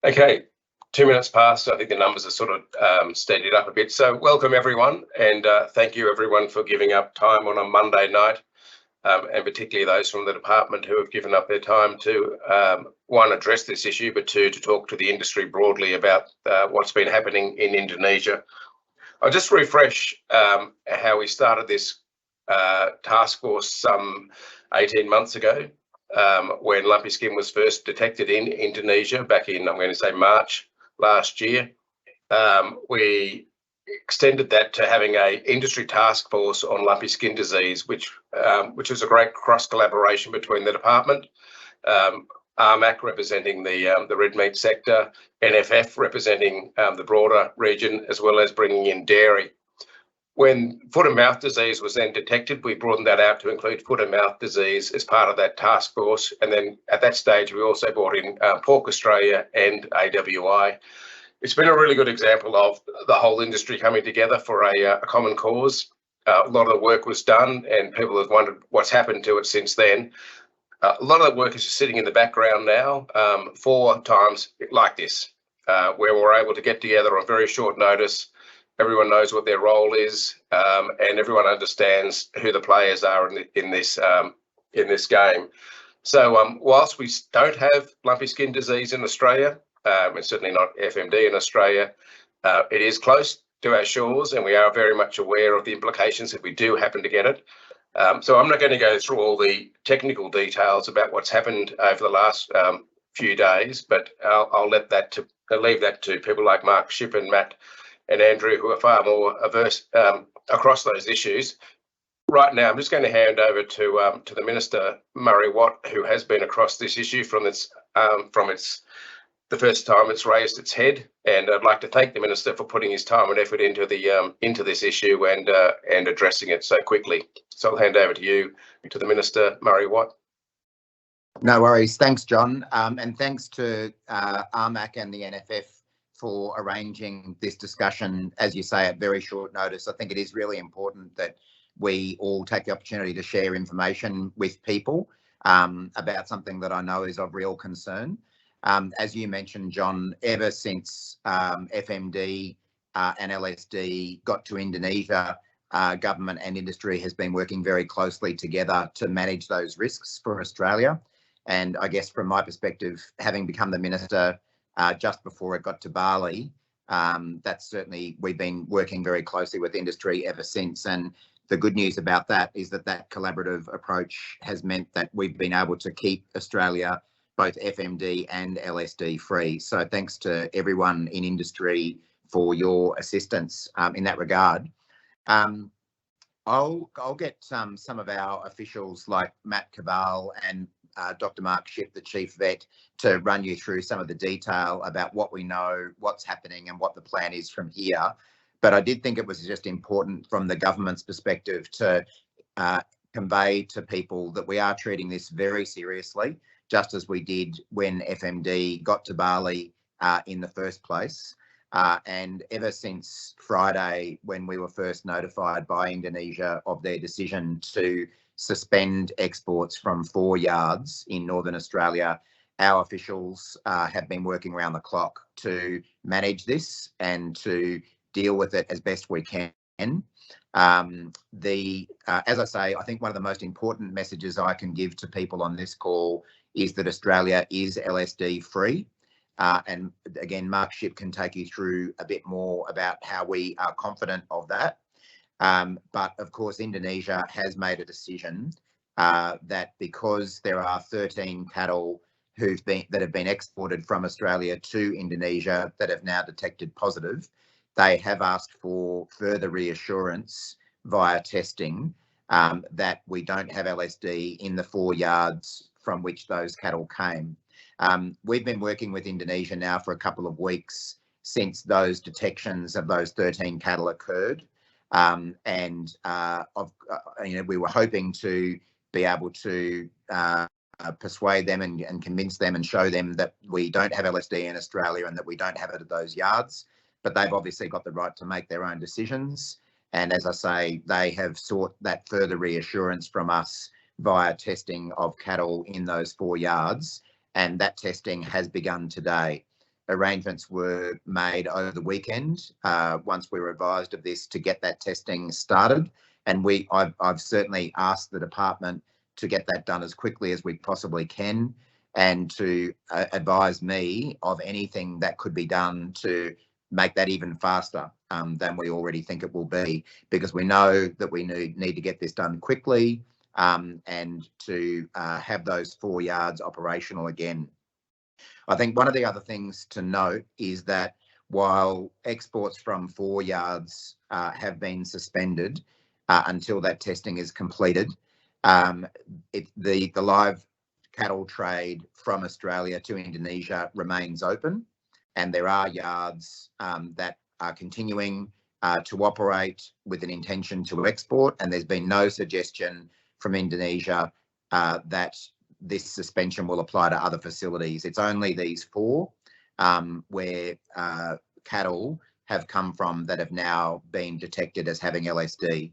Okay, 2 minutes past. I think the numbers are sort of steadied up a bit. So welcome everyone, and thank you everyone for giving up time on a Monday night, and particularly those from the department who have given up their time to, one, address this issue, but two, to talk to the industry broadly about what's been happening in Indonesia. I'll just refresh how we started this task force some 18 months ago, when lumpy skin was first detected in Indonesia back in, I'm going to say, March last year. We extended that to having a industry task force on lumpy skin disease, which was a great cross collaboration between the department, RMAC representing the red meat sector, NFF representing the broader region, as well as bringing in dairy. When foot and mouth disease was then detected, we broadened that out to include foot and mouth disease as part of that task force. And then at that stage, we also brought in Pork Australia and AWI. It's been a really good example of the whole industry coming together for a common cause. A lot of the work was done, and people have wondered what's happened to it since then. A lot of the work is just sitting in the background now, for times like this, where we're able to get together on very short notice. Everyone knows what their role is, and everyone understands who the players are in this game. So whilst we don't have lumpy skin disease in Australia, and certainly not FMD in Australia, it is close to our shores, and we are very much aware of the implications if we do happen to get it. So I'm not going to go through all the technical details about what's happened over the last few days, but I'll leave that to people like Mark Shipp and Matt and Andrew, who are far more averse across those issues. Right now, I'm just going to hand over to the Minister, Murray Watt, who has been across this issue from the first time it's raised its head, and I'd like to thank the Minister for putting his time and effort into this issue and addressing it so quickly. So I'll hand over to you, to the Minister, Murray Watt. No worries. Thanks, John, and thanks to RMAC and the NFF for arranging this discussion, as you say, at very short notice. I think it is really important that we all take the opportunity to share information with people about something that I know is of real concern. As you mentioned, John, ever since FMD and LSD got to Indonesia, government and industry has been working very closely together to manage those risks for Australia. And I guess from my perspective, having become the Minister just before it got to Bali, that's certainly, we've been working very closely with industry ever since. And the good news about that is that that collaborative approach has meant that we've been able to keep Australia both FMD and LSD free. So thanks to everyone in industry for your assistance in that regard. I'll get some of our officials like Matt Cabal and Dr. Mark Shipp, the Chief Vet, to run you through some of the detail about what we know, what's happening and what the plan is from here. But I did think it was just important from the government's perspective to convey to people that we are treating this very seriously, just as we did when FMD got to Bali in the first place. And ever since Friday, when we were first notified by Indonesia of their decision to suspend exports from 4 yards in Northern Australia, our officials have been working around the clock to manage this and to deal with it as best we can. As I say, I think one of the most important messages I can give to people on this call is that Australia is LSD free. And again, Mark Shipp can take you through a bit more about how we are confident of that. But of course, Indonesia has made a decision that because there are 13 cattle that have been exported from Australia to Indonesia that have now detected positive, they have asked for further reassurance via testing that we don't have LSD in the 4 yards from which those cattle came. We've been working with Indonesia now for a couple of weeks since those detections of those 13 cattle occurred. We were hoping to be able to persuade them and convince them and show them that we don't have LSD in Australia and that we don't have it at those yards. But they've obviously got the right to make their own decisions. And as I say, they have sought that further reassurance from us via testing of cattle in those 4 yards. And that testing has begun today. arrangements were made over the weekend once we were advised of this to get that testing started. And I've certainly asked the department to get that done as quickly as we possibly can, and to advise me of anything that could be done to make that even faster than we already think it will be, because we know that we need to get this done quickly and to have those 4 yards operational again. I think one of the other things to note is that while exports from 4 yards have been suspended until that testing is completed, the live cattle trade from Australia to Indonesia remains open, and there are yards that are continuing to operate with an intention to export, and there's been no suggestion from Indonesia that this suspension will apply to other facilities. It's only these 4 where cattle have come from that have now been detected as having LSD.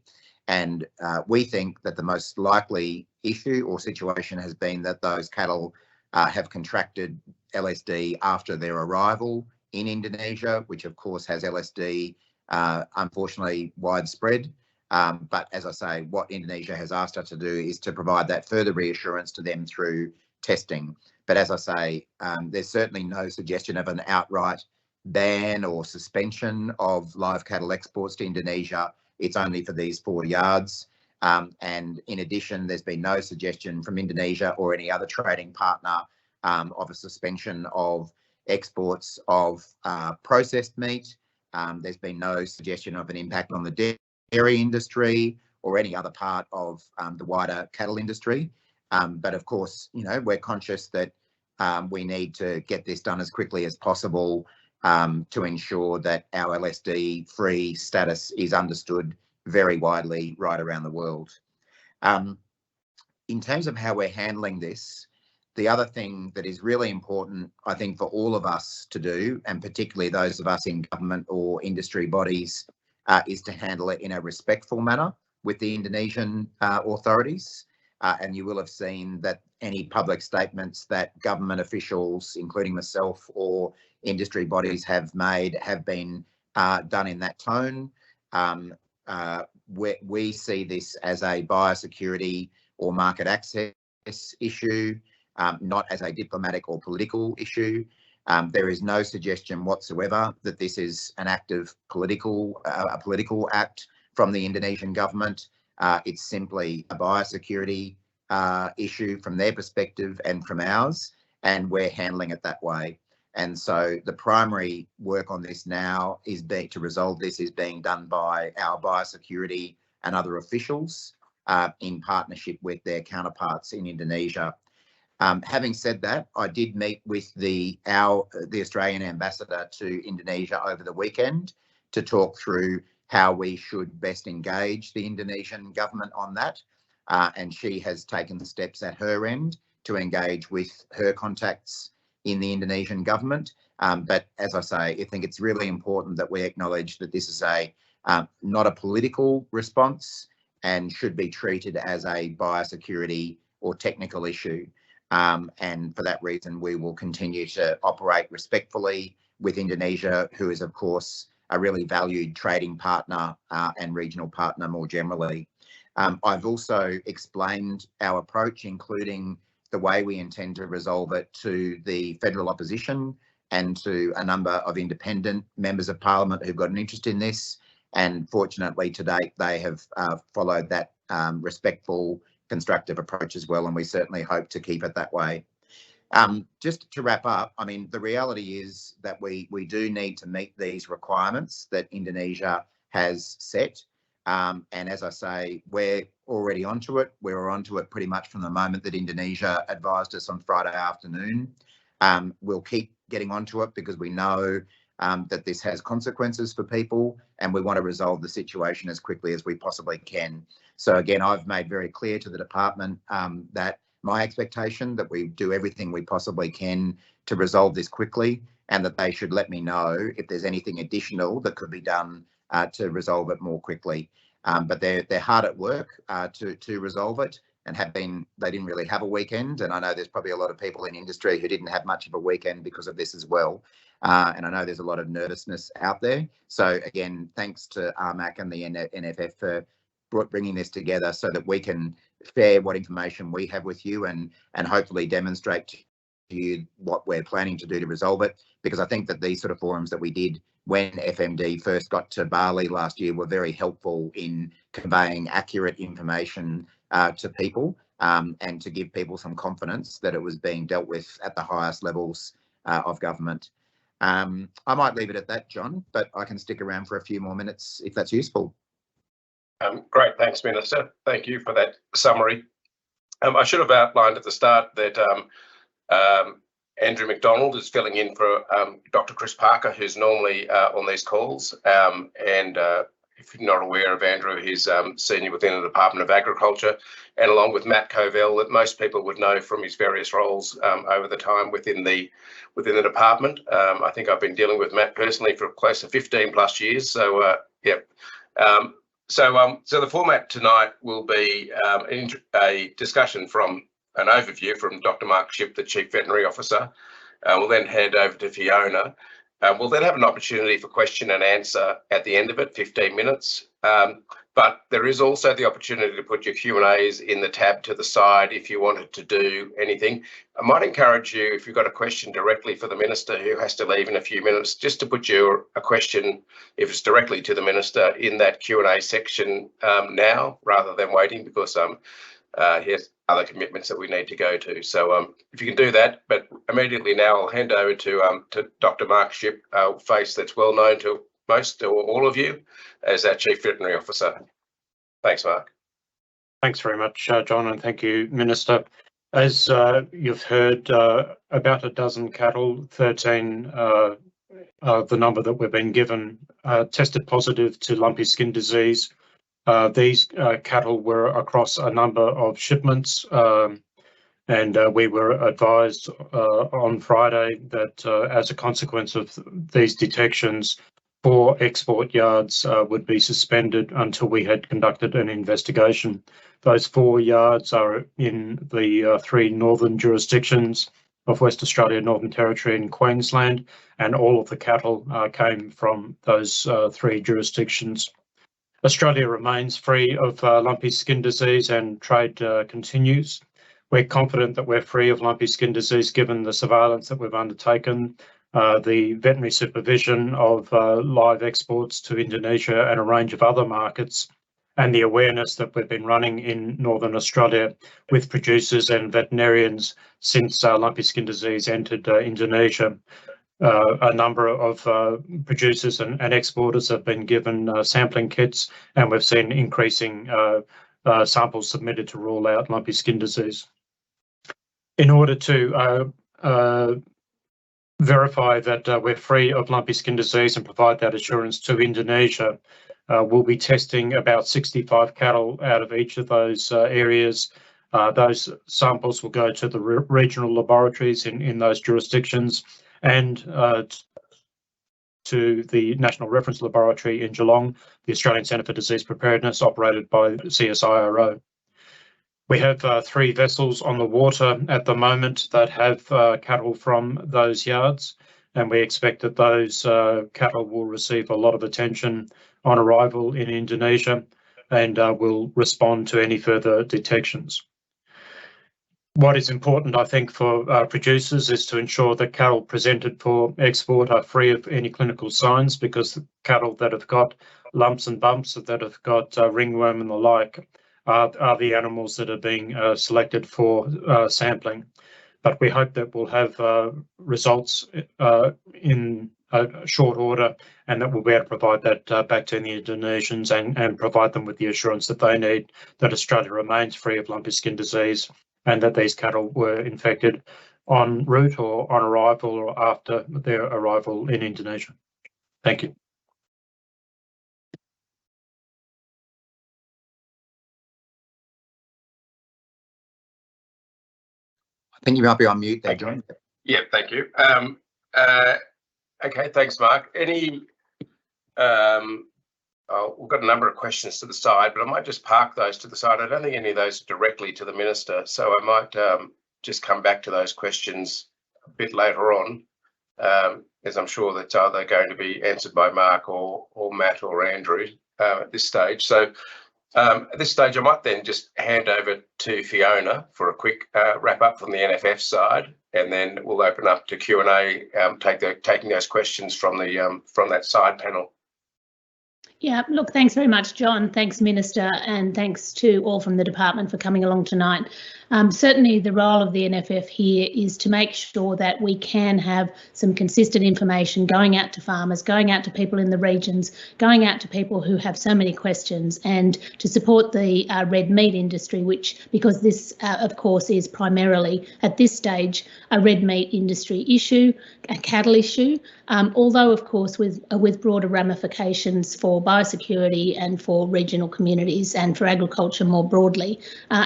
And we think that the most likely issue or situation has been that those cattle have contracted LSD after their arrival in Indonesia, which of course has LSD unfortunately widespread. But as I say, what Indonesia has asked us to do is to provide that further reassurance to them through testing. But as I say, there's certainly no suggestion of an outright ban or suspension of live cattle exports to Indonesia. It's only for these 4 yards. And in addition, there's been no suggestion from Indonesia or any other trading partner of a suspension of exports of processed meat. There's been no suggestion of an impact on the dairy industry or any other part of the wider cattle industry. But of course, we're conscious that we need to get this done as quickly as possible to ensure that our LSD-free status is understood very widely right around the world. In terms of how we're handling this, the other thing that is really important, I think, for all of us to do, and particularly those of us in government or industry bodies, is to handle it in a respectful manner with the Indonesian authorities. And you will have seen that any public statements that government officials, including myself or industry bodies, have made have been done in that tone. We see this as a biosecurity or market access issue, not as a diplomatic or political issue. There is no suggestion whatsoever that this is an act of a political act from the Indonesian government. It's simply a biosecurity issue from their perspective and from ours, and we're handling it that way. And so the primary work on this now to resolve this is being done by our biosecurity and other officials in partnership with their counterparts in Indonesia. Having said that, I did meet with the Australian ambassador to Indonesia over the weekend to talk through how we should best engage the Indonesian government on that. And she has taken the steps at her end to engage with her contacts in the Indonesian government. But as I say, I think it's really important that we acknowledge that this is not a political response and should be treated as a biosecurity or technical issue. And for that reason, we will continue to operate respectfully with Indonesia, who is, of course, a really valued trading partner and regional partner more generally. I've also explained our approach, including the way we intend to resolve it, to the federal opposition and to a number of independent members of parliament who've got an interest in this. And fortunately, to date, they have followed that respectful, constructive approach as well, and we certainly hope to keep it that way. Just to wrap up, I mean, the reality is that we do need to meet these requirements that Indonesia has set. And as I say, we're already onto it. We were onto it pretty much from the moment that Indonesia advised us on Friday afternoon. We'll keep getting onto it because we know that this has consequences for people, and we want to resolve the situation as quickly as we possibly can. So again, I've made very clear to the department that my expectation that we do everything we possibly can to resolve this quickly, and that they should let me know if there's anything additional that could be done to resolve it more quickly. But they're hard at work to resolve it, and they didn't really have a weekend. And I know there's probably a lot of people in industry who didn't have much of a weekend because of this as well. And I know there's a lot of nervousness out there. So again, thanks to RMAC and the NFF for bringing this together so that we can share what information we have with you and hopefully demonstrate to you what we're planning to do to resolve it. Because I think that these sort of forums that we did when FMD first got to Bali last year were very helpful in conveying accurate information to people and to give people some confidence that it was being dealt with at the highest levels of government. I might leave it at that, John, but I can stick around for a few more minutes if that's useful. Great, thanks, Minister. Thank you for that summary. I should have outlined at the start that Andrew McDonald is filling in for Dr. Chris Parker, who's normally on these calls. If you're not aware of Andrew, he's senior within the Department of Agriculture, and along with Matt Covell, that most people would know from his various roles over the time within the department. I think I've been dealing with Matt personally for close to 15 plus years. So yeah. So the format tonight will be a discussion from an overview from Dr. Mark Shipp, the Chief Veterinary Officer. We'll then hand over to Fiona. We'll then have an opportunity for question and answer at the end of it, 15 minutes. But there is also the opportunity to put your Q&As in the tab to the side if you wanted to do anything. I might encourage you, if you've got a question directly for the Minister who has to leave in a few minutes, just to put a question, if it's directly to the Minister, in that Q&A section now, rather than waiting, because he has other commitments that we need to go to. So if you can do that, but immediately now I'll hand over to Dr. Mark Shipp, a face that's well known to most or all of you as our Chief Veterinary Officer. Thanks, Mark. Thanks very much, John, and thank you, Minister. As you've heard, about a dozen cattle, 13 the number that we've been given, tested positive to lumpy skin disease. These cattle were across a number of shipments, and we were advised on Friday that as a consequence of these detections, 4 export yards would be suspended until we had conducted an investigation. Those 4 yards are in the 3 northern jurisdictions of West Australia, Northern Territory and Queensland, and all of the cattle came from those 3 jurisdictions. Australia remains free of lumpy skin disease and trade continues. We're confident that we're free of lumpy skin disease given the surveillance that we've undertaken, the veterinary supervision of live exports to Indonesia and a range of other markets, and the awareness that we've been running in Northern Australia with producers and veterinarians since lumpy skin disease entered Indonesia. A number of producers and exporters have been given sampling kits, and we've seen increasing samples submitted to rule out lumpy skin disease. In order to verify that we're free of lumpy skin disease and provide that assurance to Indonesia, we'll be testing about 65 cattle out of each of those areas. Those samples will go to the regional laboratories in those jurisdictions and to the National Reference Laboratory in Geelong, the Australian Centre for Disease Preparedness, operated by CSIRO. We have 3 vessels on the water at the moment that have cattle from those yards, and we expect that those cattle will receive a lot of attention on arrival in Indonesia and will respond to any further detections. What is important, I think, for producers is to ensure that cattle presented for export are free of any clinical signs, because the cattle that have got lumps and bumps, that have got ringworm and the like, are the animals that are being selected for sampling. But we hope that we'll have results in short order, and that we'll be able to provide that back to the Indonesians and provide them with the assurance that they need that Australia remains free of lumpy skin disease, and that these cattle were infected en route or on arrival or after their arrival in Indonesia. Thank you. I think you might be on mute there, John. Yeah, thank you. Okay, thanks, Mark. Any we've got a number of questions to the side, but I might just park those to the side. I don't think any of those are directly to the Minister, so I might just come back to those questions a bit later on, as I'm sure that's either going to be answered by Mark or Matt or Andrew at this stage. So at this stage, I might then just hand over to Fiona for a quick wrap up from the NFF side, and then we'll open up to Q&A, taking those questions from that side panel. Yeah, look, thanks very much, John. Thanks, Minister, and thanks to all from the department for coming along tonight. Certainly the role of the NFF here is to make sure that we can have some consistent information going out to farmers, going out to people in the regions, going out to people who have so many questions, and to support the red meat industry, because this, of course, is primarily at this stage a red meat industry issue, a cattle issue, although, of course, with broader ramifications for biosecurity and for regional communities and for agriculture more broadly.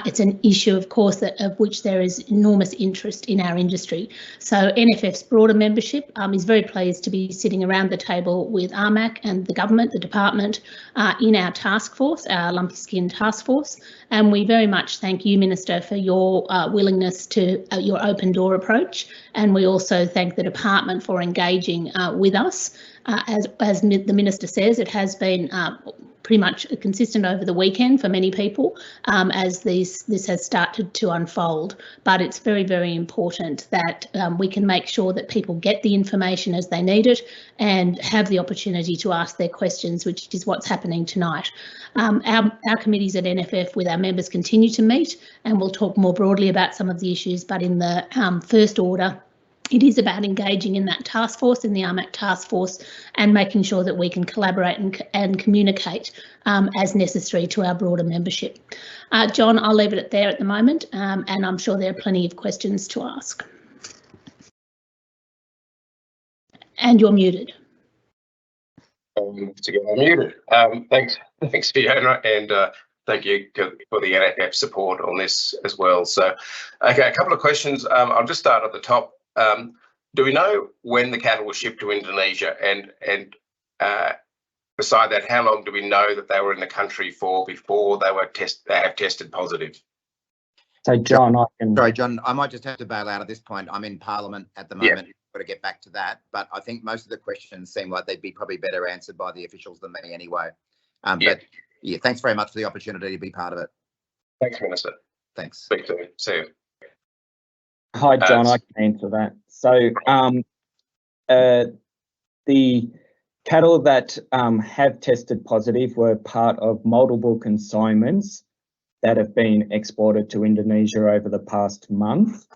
It's an issue, of course, of which there is enormous interest in our industry. So NFF's broader membership is very pleased to be sitting around the table with RMAC and the government, the department, in our task force, our lumpy skin task force. And we very much thank you, Minister, for your willingness to your open door approach. And we also thank the department for engaging with us. As the Minister says, it has been pretty much consistent over the weekend for many people as this has started to unfold. But it's very, very important that we can make sure that people get the information as they need it and have the opportunity to ask their questions, which is what's happening tonight. Our committees at NFF with our members continue to meet, and we'll talk more broadly about some of the issues, but in the first order, it is about engaging in that task force, in the RMAC task force, and making sure that we can collaborate and communicate as necessary to our broader membership. John, I'll leave it at there at the moment, and I'm sure there are plenty of questions to ask. And you're muted. To get unmuted. Thanks, Fiona, and thank you for the NFF support on this as well. So, okay, a couple of questions. I'll just start at the top. Do we know when the cattle were shipped to Indonesia, and beside that, how long do we know that they were in the country for before they have tested positive? So, John, Sorry, John, I might just have to bail out at this point. I'm in Parliament at the moment. Yeah. Got to get back to that, but I think most of the questions seem like they'd be probably better answered by the officials than me anyway. But yeah, thanks very much for the opportunity to be part of it. Thanks, Minister. Thanks. Speak to you. See you. Hi, John, I can answer that. So the cattle that have tested positive were part of multiple consignments that have been exported to Indonesia over the past month.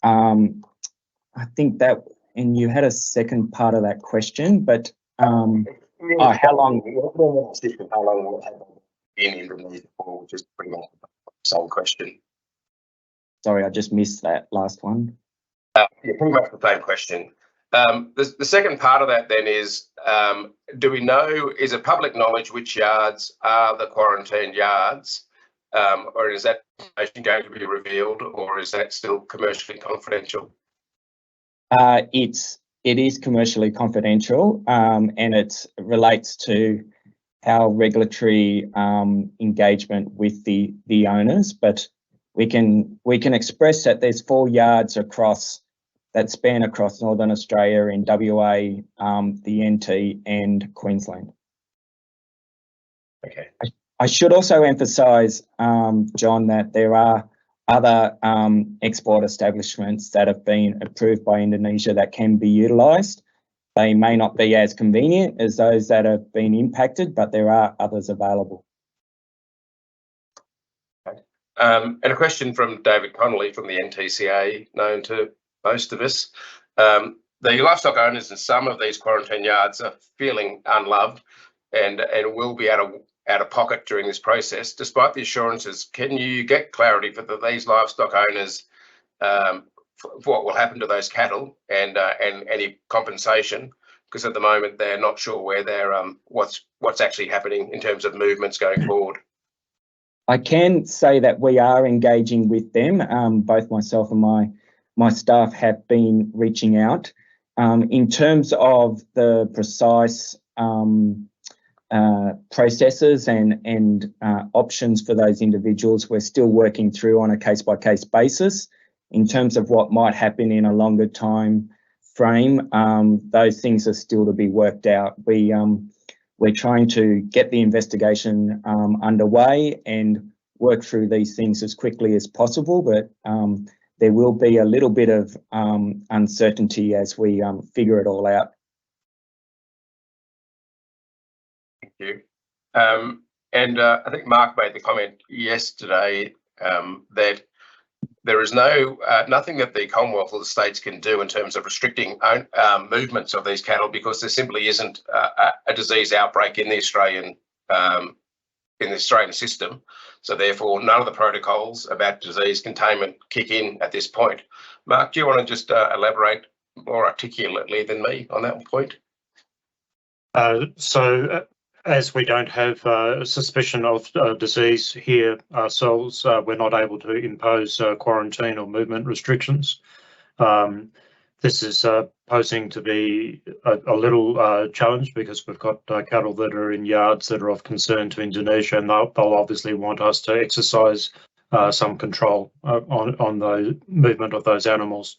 I think that, and you had a second part of that question, but how long will it have been in Indonesia for, which is pretty much the same question. Sorry, I just missed that last one. Yeah, pretty much the same question. The second part of that then is, do we know, is it public knowledge which yards are the quarantine yards, or is that information going to be revealed, or is that still commercially confidential? It is commercially confidential, and it relates to our regulatory engagement with the owners, but we can express that there's 4 yards that span across Northern Australia in WA, the NT and Queensland. Okay. I should also emphasise, John, that there are other export establishments that have been approved by Indonesia that can be utilised. They may not be as convenient as those that have been impacted, but there are others available. And a question from David Connolly from the NTCA, known to most of us. The livestock owners in some of these quarantine yards are feeling unloved and will be out of pocket during this process. Despite the assurances, can you get clarity for these livestock owners for what will happen to those cattle and any compensation? Because at the moment they're not sure where they're what's actually happening in terms of movements going forward. I can say that we are engaging with them. Both myself and my staff have been reaching out. In terms of the precise processes and options for those individuals. We're still working through on a case-by-case basis. In terms of what might happen in a longer time frame, those things are still to be worked out. We're trying to get the investigation underway and work through these things as quickly as possible, but there will be a little bit of uncertainty as we figure it all out. Thank you. I think Mark made the comment yesterday that there is nothing that the Commonwealth or the states can do in terms of restricting movements of these cattle, because there simply isn't a disease outbreak in the Australian system. So therefore, none of the protocols about disease containment kick in at this point. Mark, do you want to just elaborate more articulately than me on that point? As we don't have a suspicion of disease here ourselves, we're not able to impose quarantine or movement restrictions. This is posing to be a little challenge, because we've got cattle that are in yards that are of concern to Indonesia, and they'll obviously want us to exercise some control on the movement of those animals.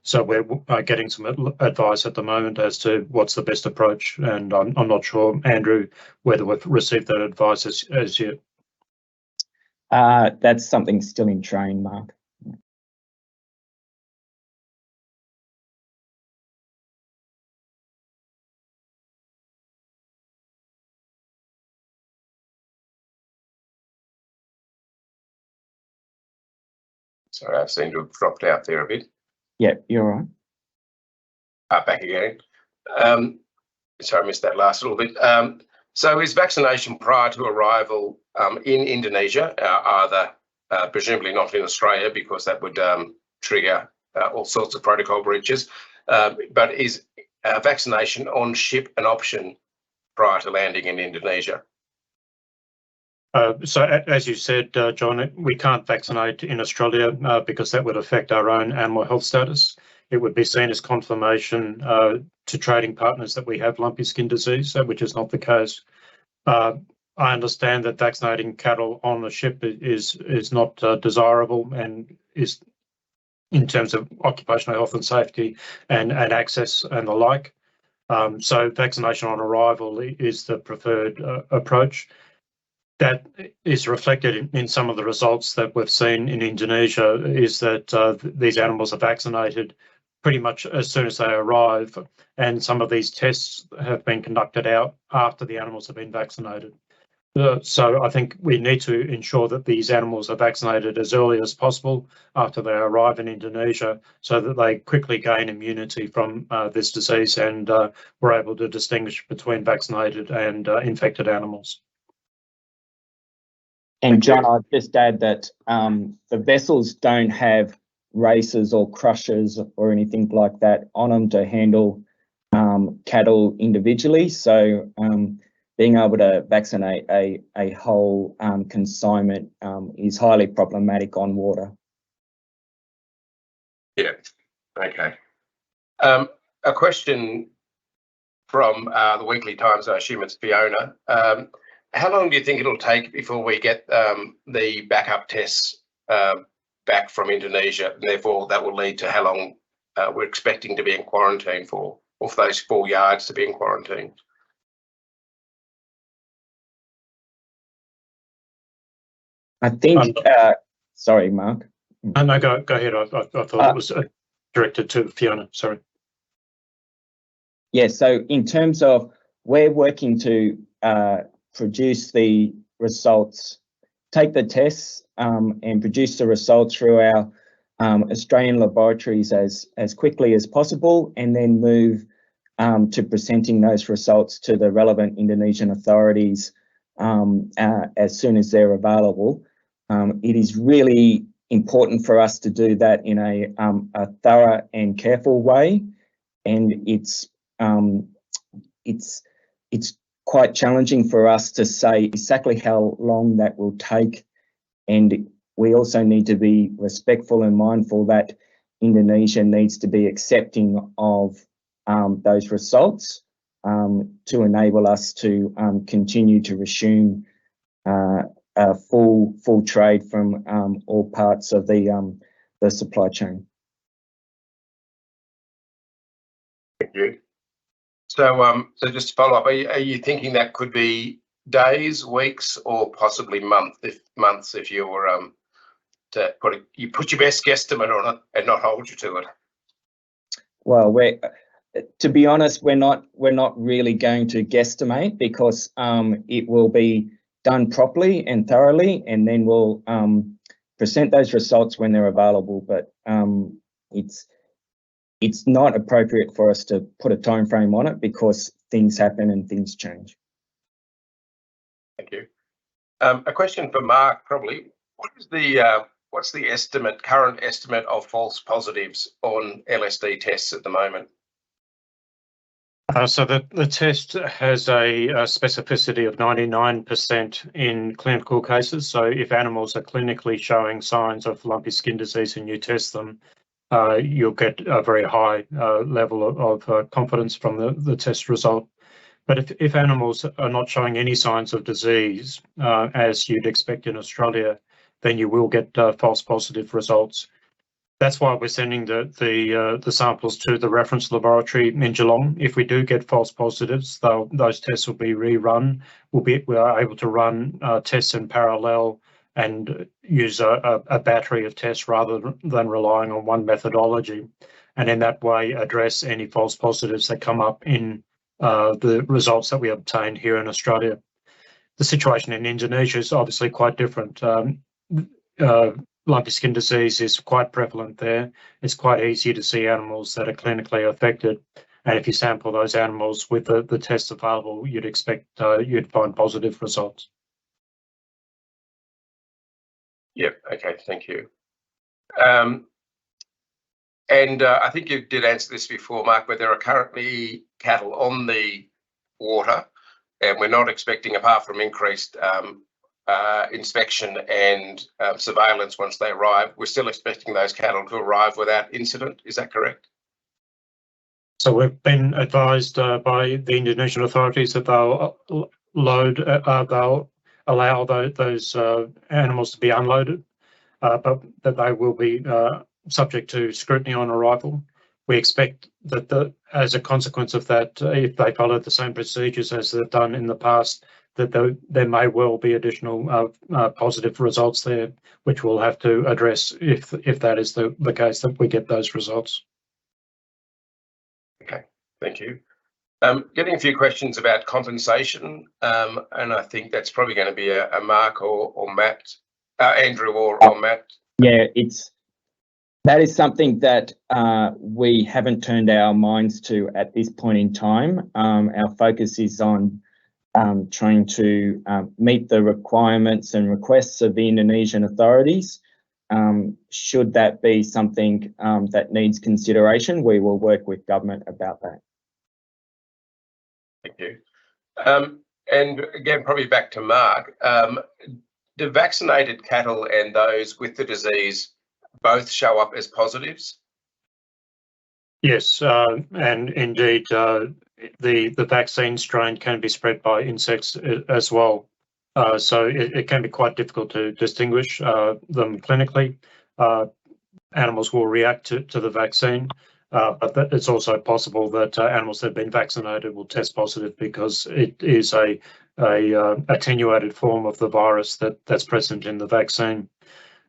So we're getting some advice at the moment as to what's the best approach, and I'm not sure, Andrew, whether we've received that advice as yet. That's something still in train, Mark. Sorry, I seem to have dropped out there a bit. Yeah, you're all right. Back again. Sorry, I missed that last little bit. So is vaccination prior to arrival in Indonesia, presumably not in Australia, because that would trigger all sorts of protocol breaches, but is vaccination on ship an option prior to landing in Indonesia? So as you said, John, we can't vaccinate in Australia because that would affect our own animal health status. It would be seen as confirmation to trading partners that we have lumpy skin disease, which is not the case. I understand that vaccinating cattle on the ship is not desirable, and is, in terms of occupational health and safety and access and the like. So vaccination on arrival is the preferred approach. That is reflected in some of the results that we've seen in Indonesia, is that these animals are vaccinated pretty much as soon as they arrive, and some of these tests have been conducted out after the animals have been vaccinated. So I think we need to ensure that these animals are vaccinated as early as possible after they arrive in Indonesia, so that they quickly gain immunity from this disease, and we're able to distinguish between vaccinated and infected animals. And John, I'd just add that the vessels don't have races or crushers or anything like that on them to handle cattle individually. So being able to vaccinate a whole consignment is highly problematic on water. Yeah, okay. A question from the Weekly Times, I assume it's Fiona. How long do you think it'll take before we get the backup tests back from Indonesia? And therefore, that will lead to how long we're expecting to be in quarantine for, or for those 4 yards to be in quarantine? I think, sorry, Mark. No, go ahead. I thought it was directed to Fiona, sorry. Yeah, so in terms of, we're working to produce the results, take the tests and produce the results through our Australian laboratories as quickly as possible, and then move to presenting those results to the relevant Indonesian authorities as soon as they're available. It is really important for us to do that in a thorough and careful way, and it's quite challenging for us to say exactly how long that will take, and we also need to be respectful and mindful that Indonesia needs to be accepting of those results. to enable us to continue to resume a full trade from all parts of the supply chain. Thank you. So, so just to follow up, are you thinking that could be days, weeks, or possibly months? If you're you put your best guesstimate on it and not hold you to it. Well, to be honest, we're not really going to guesstimate, because it will be done properly and thoroughly, and then we'll present those results when they're available. But it's not appropriate for us to put a time frame on it, because things happen and things change. Thank you. A question for Mark, probably. What is the what's the current estimate of false positives on LSD tests at the moment? So the test has a specificity of 99% in clinical cases. So if animals are clinically showing signs of lumpy skin disease and you test them, you'll get a very high level of confidence from the test result. But if animals are not showing any signs of disease, as you'd expect in Australia, then you will get false positive results. That's why we're sending the samples to the reference laboratory in Geelong. If we do get false positives, those tests will be rerun. We are able to run tests in parallel and use a battery of tests rather than relying on one methodology, and in that way address any false positives that come up in the results that we obtained here in Australia. The situation in Indonesia is obviously quite different. Lumpy skin disease is quite prevalent there. It's quite easy to see animals that are clinically affected, and if you sample those animals with the tests available, you'd expect you'd find positive results. Yep. Okay. Thank you. I think you did answer this before, Mark, but there are currently cattle on the water, and we're not expecting, apart from increased inspection and surveillance once they arrive, we're still expecting those cattle to arrive without incident. Is that correct? So we've been advised by the Indonesian authorities that they'll allow those animals to be unloaded, but that they will be subject to scrutiny on arrival. We expect that as a consequence of that, if they follow the same procedures as they've done in the past, that there may well be additional positive results there, which we'll have to address if that is the case, that we get those results. Okay, thank you. Getting a few questions about compensation, and I think that's probably going to be a Mark or Matt, Andrew or Matt. Yeah, that is something that we haven't turned our minds to at this point in time. Our focus is on trying to meet the requirements and requests of the Indonesian authorities. Should that be something that needs consideration, we will work with government about that. Thank you. And again, probably back to Mark, do vaccinated cattle and those with the disease both show up as positives? Yes, and indeed, the vaccine strain can be spread by insects as well. So it can be quite difficult to distinguish them clinically. Animals will react to the vaccine, but it's also possible that animals that have been vaccinated will test positive because it is a attenuated form of the virus that's present in the vaccine.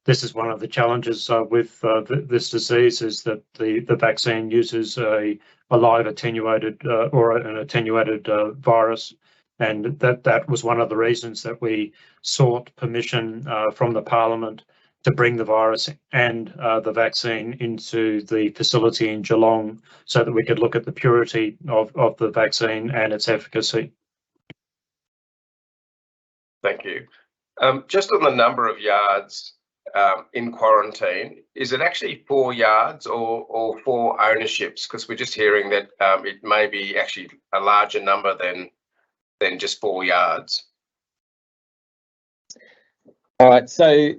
This is one of the challenges with this disease, is that the vaccine uses a live attenuated or an attenuated virus, and that was one of the reasons that we sought permission from the Parliament to bring the virus and the vaccine into the facility in Geelong, so that we could look at the purity of the vaccine and its efficacy. Thank you. Just on the number of yards in quarantine, is it actually 4 yards or 4 ownerships? Because we're just hearing that it may be actually a larger number than just 4 yards. All right, so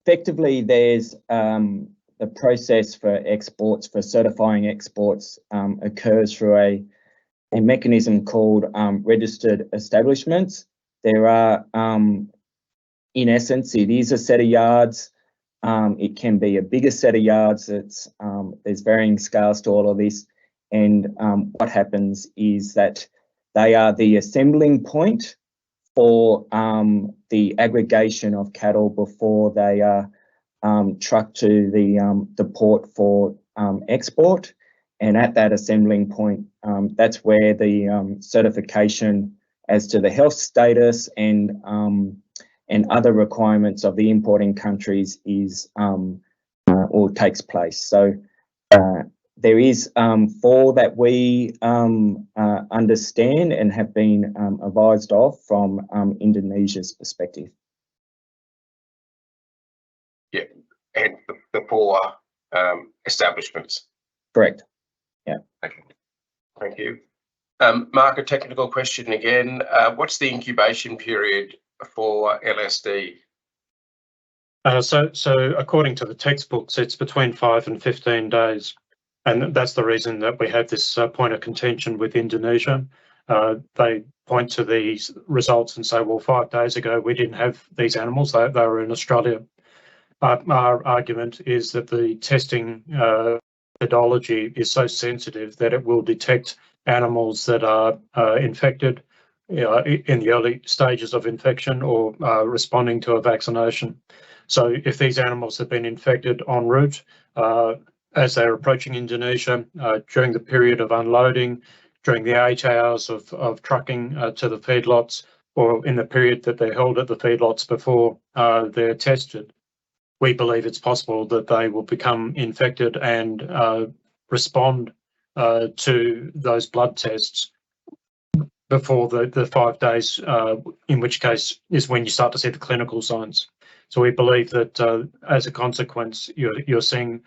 effectively there's the process for exports, for certifying exports, occurs through a mechanism called registered establishments. There are, in essence, it is a set of yards. It can be a bigger set of yards. There's varying scales to all of this. And what happens is that they are the assembling point for the aggregation of cattle before they are trucked to the port for export. And at that assembling point, that's where the certification as to the health status and other requirements of the importing countries is or takes place. So there is 4 that we understand and have been advised of from Indonesia's perspective. Yeah, and the 4 establishments. Correct. Yeah. Okay. Thank you. Mark, a technical question again. What's the incubation period for LSD? So according to the textbooks, it's between 5 and 15 days. And that's the reason that we have this point of contention with Indonesia. They point to these results and say, well, 5 days ago, we didn't have these animals. They were in Australia. But our argument is that the testing methodology is so sensitive that it will detect animals that are infected in the early stages of infection or responding to a vaccination. So if these animals have been infected en route, as they're approaching Indonesia, during the period of unloading, during the 8 hours of trucking to the feedlots, or in the period that they're held at the feedlots before they're tested, we believe it's possible that they will become infected and respond to those blood tests before the 5 days, in which case is when you start to see the clinical signs. So we believe that as a consequence, you're seeing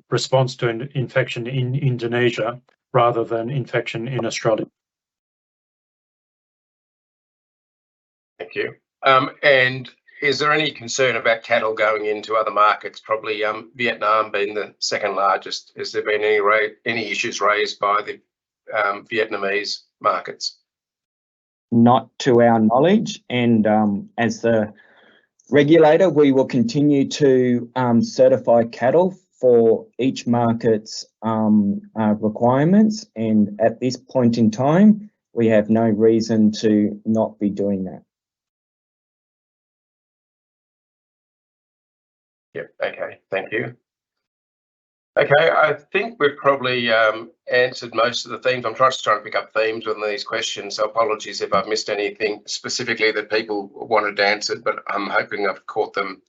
response to an infection in Indonesia rather than infection in Australia. Thank you. And is there any concern about cattle going into other markets, probably Vietnam being the second largest? Has there been any issues raised by the Vietnamese markets? Not to our knowledge, and as the regulator, we will continue to certify cattle for each market's requirements, and at this point in time, we have no reason to not be doing that. Yep, okay, thank you. Okay, I think we've probably answered most of the themes. I'm trying to pick up themes on these questions, so apologies if I've missed anything specifically that people wanted answered, but I'm hoping I've caught them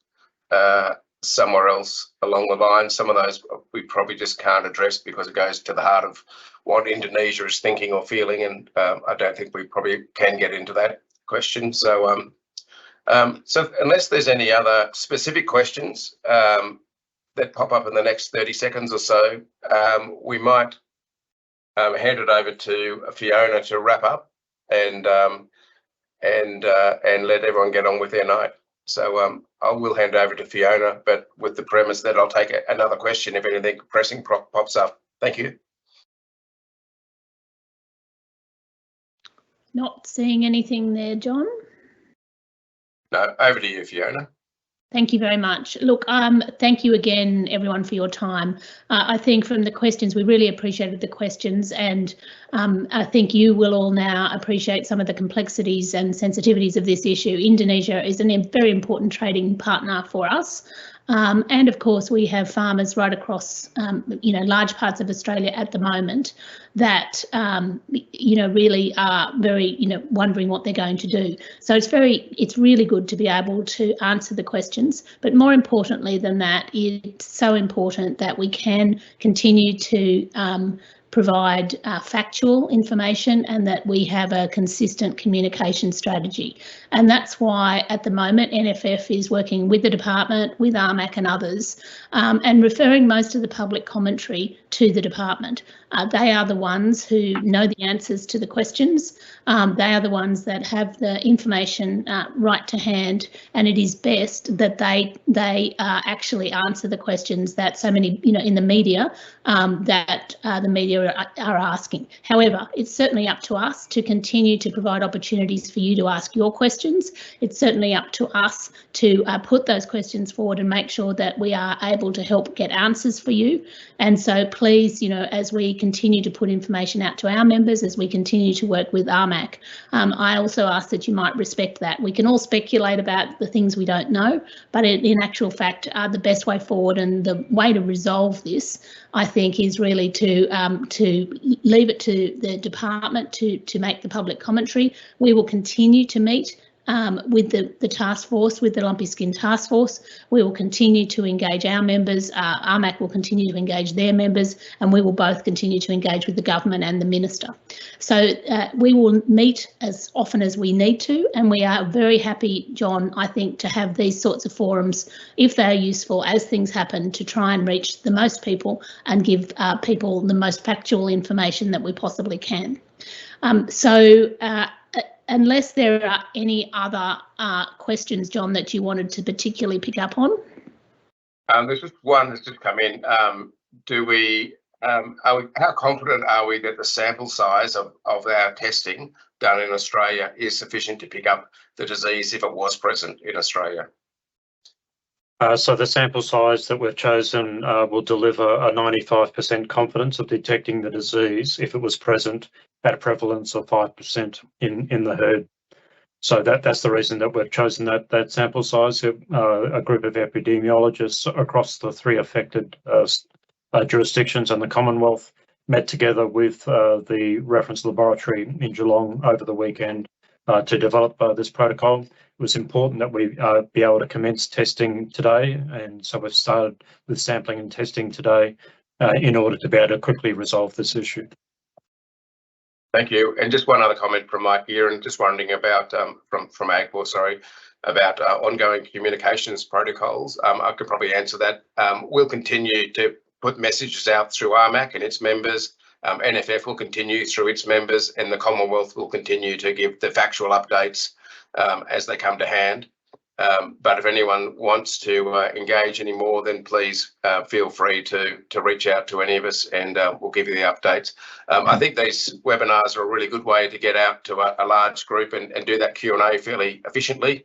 somewhere else along the line. Some of those we probably just can't address because it goes to the heart of what Indonesia is thinking or feeling, and I don't think we probably can get into that question. So, so unless there's any other specific questions that pop up in the next 30 seconds or so, we might hand it over to Fiona to wrap up and let everyone get on with their night. So I will hand over to Fiona, but with the premise that I'll take another question if anything pressing pops up. Thank you. Not seeing anything there, John. No, over to you, Fiona. Thank you very much. Look, thank you again, everyone, for your time. I think from the questions, we really appreciated the questions, and I think you will all now appreciate some of the complexities and sensitivities of this issue. Indonesia is a very important trading partner for us. And of course, we have farmers right across, large parts of Australia at the moment that, really are very, wondering what they're going to do. So it's really good to be able to answer the questions. But more importantly than that, it's so important that we can continue to provide factual information and that we have a consistent communication strategy. And that's why at the moment NFF is working with the department, with RMAC and others, and referring most of the public commentary to the department. They are the ones who know the answers to the questions. They are the ones that have the information right to hand, and it is best that they actually answer the questions that so many, in the media, that the media are asking. However, it's certainly up to us to continue to provide opportunities for you to ask your questions. It's certainly up to us to put those questions forward and make sure that we are able to help get answers for you. And so please, you know, as we continue to put information out to our members, as we continue to work with RMAC, I also ask that you might respect that. We can all speculate about the things we don't know, but in actual fact, the best way forward and the way to resolve this, I think, is really to leave it to the department to make the public commentary. We will continue to meet with the task force, with the lumpy skin task force. We will continue to engage our members. RMAC will continue to engage their members, and we will both continue to engage with the government and the minister. So we will meet as often as we need to, and we are very happy, John, I think, to have these sorts of forums, if they are useful as things happen, to try and reach the most people and give people the most factual information that we possibly can. Unless there are any other questions, John, that you wanted to particularly pick up on? There's just one that's just come in. How confident are we that the sample size of our testing done in Australia is sufficient to pick up the disease if it was present in Australia? So the sample size that we've chosen will deliver a 95% confidence of detecting the disease if it was present at a prevalence of 5% in the herd. So that's the reason that we've chosen that sample size. A group of epidemiologists across the 3 affected jurisdictions and the Commonwealth met together with the reference laboratory in Geelong over the weekend to develop this protocol. It was important that we be able to commence testing today, and so we've started with sampling and testing today in order to be able to quickly resolve this issue. Thank you. And just one other comment from Mike here, and just wondering about from AGBOR, sorry, about ongoing communications protocols. I could probably answer that. We'll continue to put messages out through RMAC and its members. NFF will continue through its members, and the Commonwealth will continue to give the factual updates as they come to hand. But if anyone wants to engage any more, then please feel free to reach out to any of us, and we'll give you the updates. I think these webinars are a really good way to get out to a large group and do that Q&A fairly efficiently.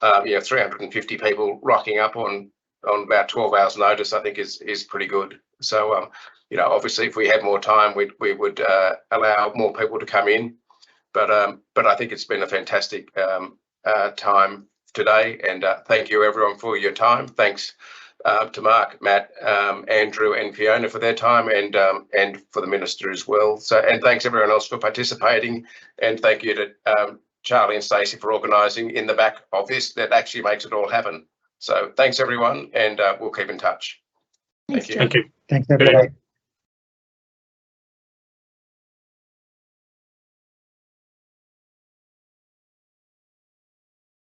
350 people rocking up on about 12 hours notice, I think is pretty good. So, obviously if we had more time, we would allow more people to come in. But I think it's been a fantastic time today, and thank you everyone for your time. Thanks to Mark, Matt, Andrew and Fiona for their time, and for the Minister as well. So, and thanks everyone else for participating, and thank you to Charlie and Stacey for organising in the back of this. That actually makes it all happen. So thanks everyone, and we'll keep in touch. Thank you. Thank you. Thanks everybody.